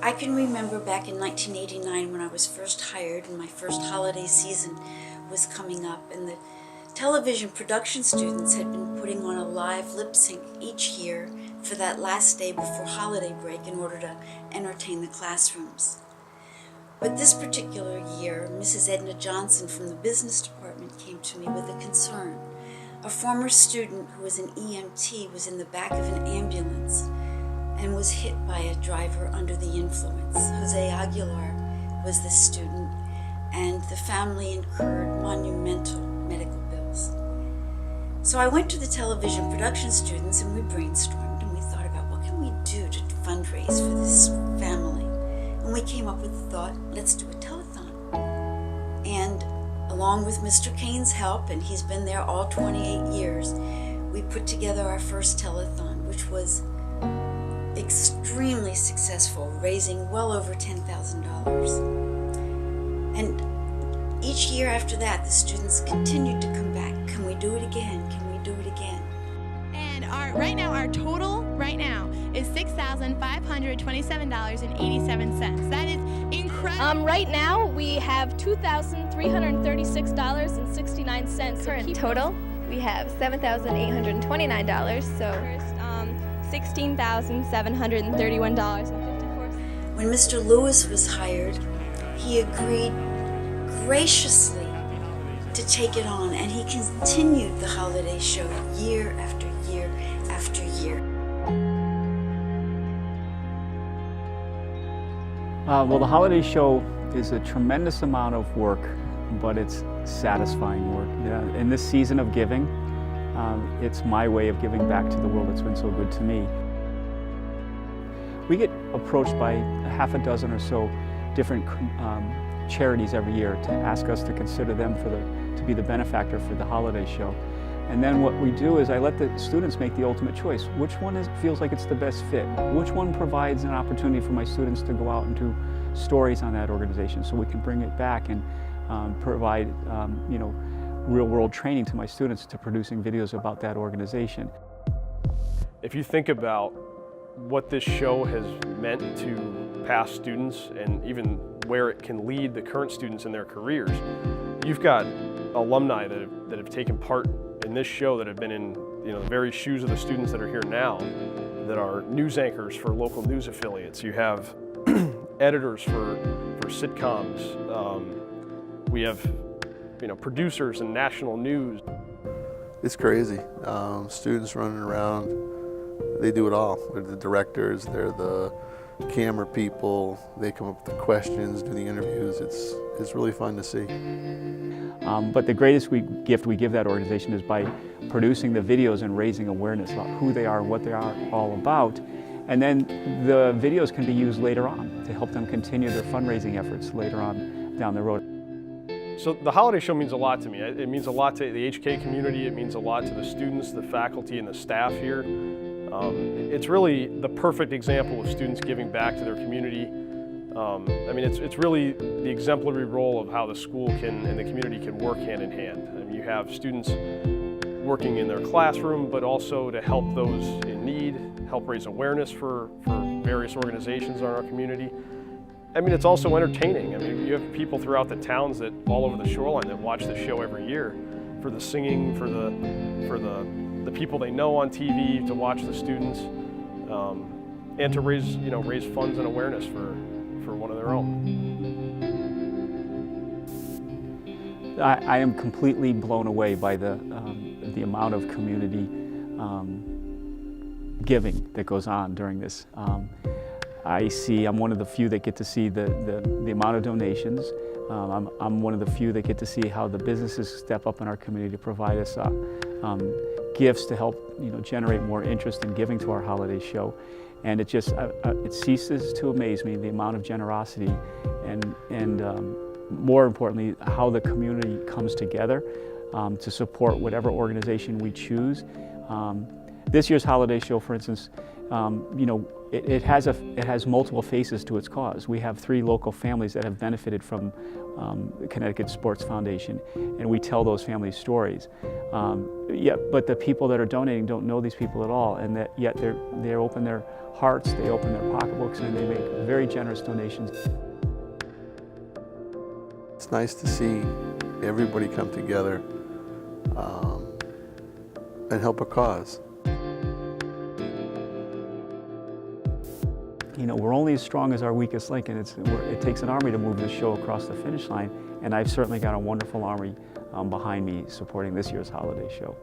I can remember back in 1989 when I was first hired and my first holiday season was coming up, and the television production students had been putting on a live lip sync each year for that last day before holiday break in order to entertain the classrooms. But this particular year, Mrs. Edna Johnson from the business department came to me with a concern. A former student who was an EMT was in the back of an ambulance and was hit by a driver under the influence. Jose Aguilar was the student, and the family incurred monumental medical bills. So I went to the television production students and we brainstormed and we thought about what can we do to fundraise for this family. And we came up with the thought, let's do a telethon. And along with Mr. Kane's help, and he's been there all 28 years, we put together our first telethon, which was extremely successful, raising well over $10,000. And each year after that, the students continued to come back. Can we do it again? Can we do it again? And our total right now is $6,527.87. That is incredible. Right now we have $2,336.69. Current total, we have $7,829. So $16,731.54. When Mr. Lewis was hired, he agreed graciously to take it on, and he continued the holiday show year after year after year. Well, the holiday show is a tremendous amount of work, but it's satisfying work. In this season of giving, it's my way of giving back to the world that's been so good to me. We get approached by a half a dozen or so different charities every year to ask us to consider them to be the benefactor for the holiday show. And then what we do is I let the students make the ultimate choice. Which one feels like it's the best fit? Which one provides an opportunity for my students to go out and do stories on that organization so we can bring it back and provide real-world training to my students to producing videos about that organization. If you think about what this show has meant to past students and even where it can lead the current students in their careers, you've got alumni that have taken part in this show that have been in the very shoes of the students that are here now, that are news anchors for local news affiliates. You have editors for sitcoms. We have producers in national news. It's crazy. Students running around, they do it all. They're the directors, they're the camera people, they come up with the questions, do the interviews. It's really fun to see. But the greatest gift we give that organization is by producing the videos and raising awareness about who they are and what they are all about. And then the videos can be used later on to help them continue their fundraising efforts later on down the road. So the holiday show means a lot to me. It means a lot to the HK community. It means a lot to the students, the faculty, and the staff here. It's really the perfect example of students giving back to their community. It's really the exemplary role of how the school and the community can work hand in hand. You have students working in their classroom, but also to help those in need, help raise awareness for various organizations in our community. It's also entertaining. You have people throughout the towns that all over the shoreline that watch the show every year for the singing, for the people they know on TV, to watch the students, and to raise funds and awareness for one of their own. I am completely blown away by the amount of community giving that goes on during this. I'm one of the few that get to see the amount of donations. I'm one of the few that get to see how the businesses step up in our community to provide us gifts to help generate more interest in giving to our holiday show. And it ceases to amaze me, the amount of generosity and more importantly, how the community comes together to support whatever organization we choose. This year's holiday show, for instance, you know, it has multiple faces to its cause. We have 3 local families that have benefited from the Connecticut Sports Foundation, and we tell those families' stories. But the people that are donating don't know these people at all, and yet they open their hearts, they open their pocketbooks, and they make very generous donations. It's nice to see everybody come together and help a cause. You know, we're only as strong as our weakest link, and it takes an army to move this show across the finish line, and I've certainly got a wonderful army behind me supporting this year's holiday show.